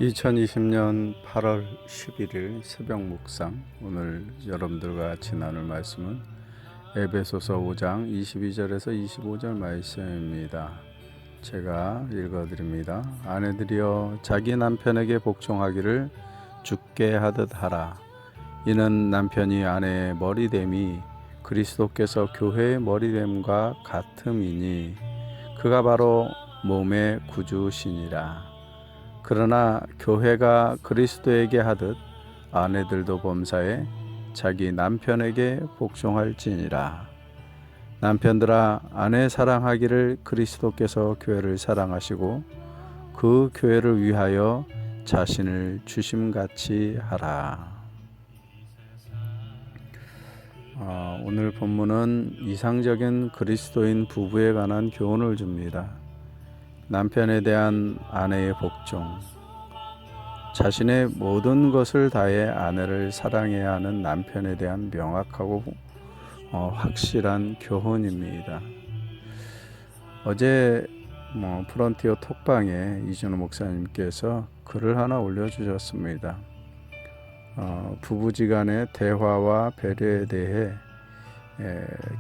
2020년 8월 11일 새벽 묵상, 오늘 여러분들과 같이 나눌 말씀은 에베소서 5장 22절에서 25절 말씀입니다. 제가 읽어드립니다. 아내들이여 자기 남편에게 복종하기를 주께 하듯 하라. 이는 남편이 아내의 머리됨이 그리스도께서 교회의 머리됨과 같음이니 그가 바로 몸의 구주시니라. 그러나 교회가 그리스도에게 하듯 아내들도 범사에 자기 남편에게 복종할지니라. 남편들아, 아내 사랑하기를 그리스도께서 교회를 사랑하시고 그 교회를 위하여 자신을 주심같이 하라. 오늘 본문은 이상적인 그리스도인 부부에 관한 교훈을 줍니다. 남편에 대한 아내의 복종, 자신의 모든 것을 다해 아내를 사랑해야 하는 남편에 대한 명확하고 확실한 교훈입니다. 어제 프론티어 톡방에 이준호 목사님께서 글을 하나 올려주셨습니다. 부부지간의 대화와 배려에 대해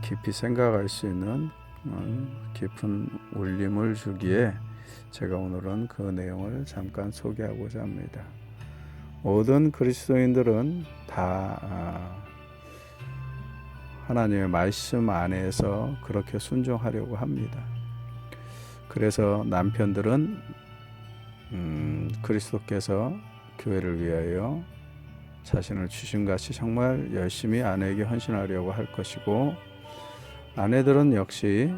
깊이 생각할 수 있는 깊은 울림을 주기에 제가 오늘은 그 내용을 잠깐 소개하고자 합니다. 모든 그리스도인들은 다 하나님의 말씀 안에서 그렇게 순종하려고 합니다. 그래서 남편들은 그리스도께서 교회를 위하여 자신을 주심같이 정말 열심히 아내에게 헌신하려고 할 것이고, 아내들은 역시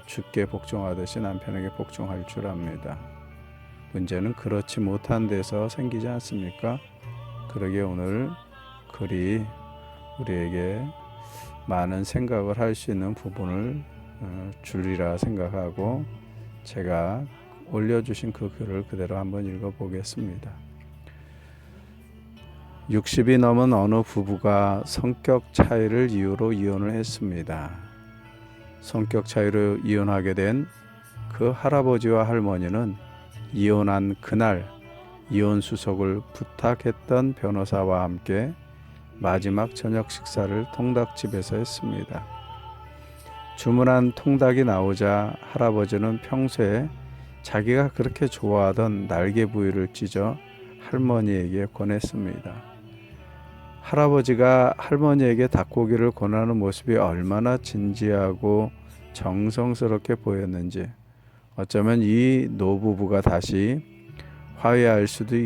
주께 복종하듯이 남편에게 복종할 줄 압니다. 문제는 그렇지 못한 데서 생기지 않습니까? 그러기에 오늘 글이 우리에게 많은 생각을 할 수 있는 부분을 주리라 생각하고 제가 올려주신 그 글을 그대로 한번 읽어보겠습니다. 60이 넘은 어느 부부가 성격 차이를 이유로 이혼을 했습니다. 성격 차이로 이혼하게 된 그 할아버지와 할머니는 이혼한 그날 이혼 수속을 부탁했던 변호사와 함께 마지막 저녁 식사를 통닭집에서 했습니다. 주문한 통닭이 나오자 할아버지는 평소에 자기가 그렇게 좋아하던 날개 부위를 찢어 할머니에게 권했습니다. 할아버지가 할머니에게 닭고기를 권하는 모습이 얼마나 진지하고 정성스럽게 보였는지, 어쩌면 이 노부부가 다시 화해할 수도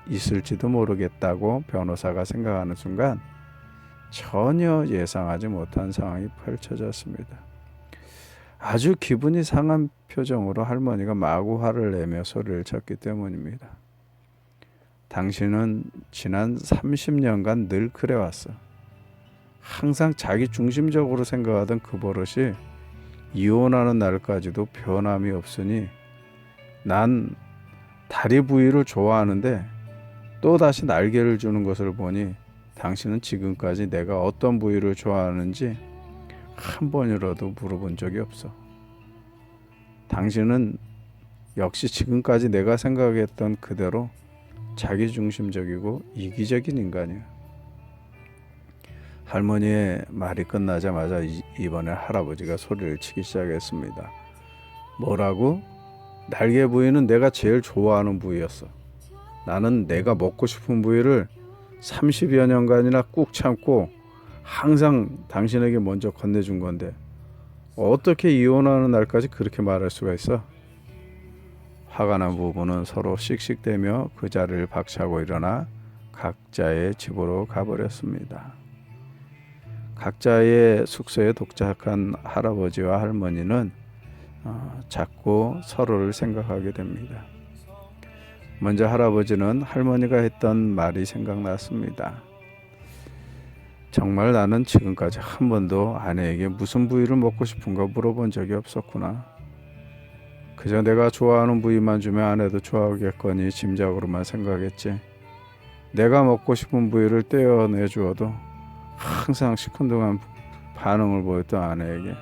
있을지도 모르겠다고 변호사가 생각하는 순간 전혀 예상하지 못한 상황이 펼쳐졌습니다. 아주 기분이 상한 표정으로 할머니가 마구 화를 내며 소리를 쳤기 때문입니다. 당신은 지난 30년간 늘 그래왔어. 항상 자기 중심적으로 생각하던 그 버릇이 이혼하는 날까지도 변함이 없으니 난 다리 부위를 좋아하는데 또다시 날개를 주는 것을 보니 당신은 지금까지 내가 어떤 부위를 좋아하는지 한 번이라도 물어본 적이 없어. 당신은 역시 지금까지 내가 생각했던 그대로 자기중심적이고 이기적인 인간이야. 할머니의 말이 끝나자마자 이번에 할아버지가 소리를 치기 시작했습니다. 뭐라고? 날개 부위는 내가 제일 좋아하는 부위였어. 나는 내가 먹고 싶은 부위를 30여 년간이나 꾹 참고 항상 당신에게 먼저 건네준 건데 어떻게 이혼하는 날까지 그렇게 말할 수가 있어? 화가 난 부부는 서로 씩씩대며 그 자리를 박차고 일어나 각자의 집으로 가버렸습니다. 각자의 숙소에 도착한 할아버지와 할머니는 자꾸 서로를 생각하게 됩니다. 먼저 할아버지는 할머니가 했던 말이 생각났습니다. 정말 나는 지금까지 한 번도 아내에게 무슨 부위를 먹고 싶은가 물어본 적이 없었구나. 그저 내가 좋아하는 부위만 주면 아내도 좋아하겠거니 짐작으로만 생각했지. 내가 먹고 싶은 부위를 떼어내 주어도 항상 시큰둥한 반응을 보였던 아내에게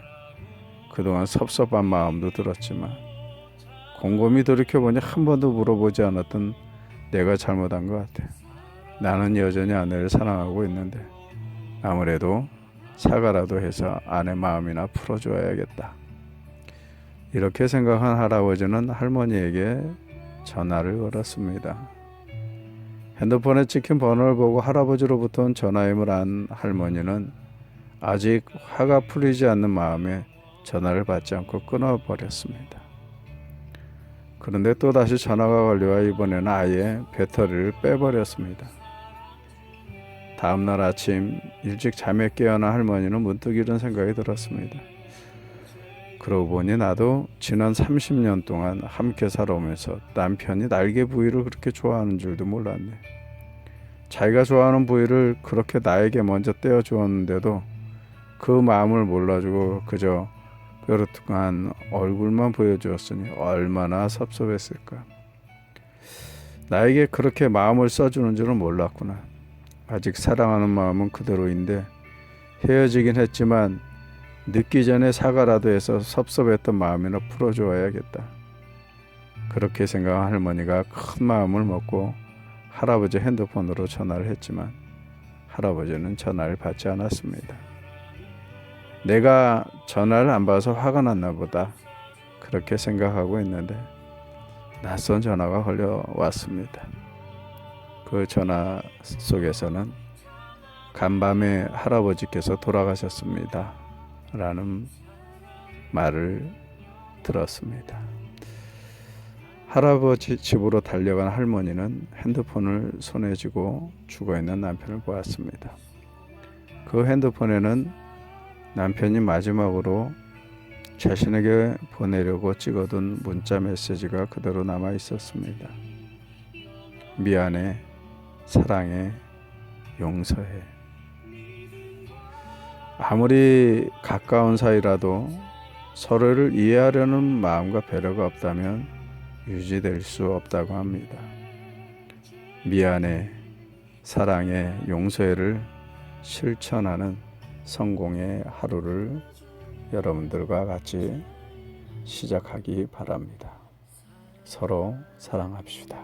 그동안 섭섭한 마음도 들었지만 곰곰이 돌이켜보니 한 번도 물어보지 않았던 내가 잘못한 것 같아. 나는 여전히 아내를 사랑하고 있는데 아무래도 사과라도 해서 아내 마음이나 풀어줘야겠다. 이렇게 생각한 할아버지는 할머니에게 전화를 걸었습니다. 핸드폰에 찍힌 번호를 보고 할아버지로부터 온 전화임을 안 할머니는 아직 화가 풀리지 않는 마음에 전화를 받지 않고 끊어버렸습니다. 그런데 또다시 전화가 걸려와 이번에는 아예 배터리를 빼버렸습니다. 다음날 아침 일찍 잠에 깨어난 할머니는 문득 이런 생각이 들었습니다. 그러고 보니 나도 지난 30년 동안 함께 살아오면서 남편이 날개 부위를 그렇게 좋아하는 줄도 몰랐네. 자기가 좋아하는 부위를 그렇게 나에게 먼저 떼어주었는데도 그 마음을 몰라주고 그저 뾰루퉁한 얼굴만 보여주었으니 얼마나 섭섭했을까. 나에게 그렇게 마음을 써주는 줄은 몰랐구나. 아직 사랑하는 마음은 그대로인데 헤어지긴 했지만 늦기 전에 사과라도 해서 섭섭했던 마음이나 풀어줘야겠다. 그렇게 생각한 할머니가 큰 마음을 먹고 할아버지 핸드폰으로 전화를 했지만 할아버지는 전화를 받지 않았습니다. 내가 전화를 안 받아서 화가 났나 보다. 그렇게 생각하고 있는데 낯선 전화가 걸려왔습니다. 그 전화 속에서는 간밤에 할아버지께서 돌아가셨습니다. 라는 말을 들었습니다. 할아버지 집으로 달려간 할머니는 핸드폰을 손에 쥐고 죽어있는 남편을 보았습니다. 그 핸드폰에는 남편이 마지막으로 자신에게 보내려고 찍어둔 문자 메시지가 그대로 남아 있었습니다. 미안해, 사랑해, 용서해. 아무리 가까운 사이라도 서로를 이해하려는 마음과 배려가 없다면 유지될 수 없다고 합니다. 미안해, 사랑해, 용서해를 실천하는 성공의 하루를 여러분들과 같이 시작하기 바랍니다. 서로 사랑합시다.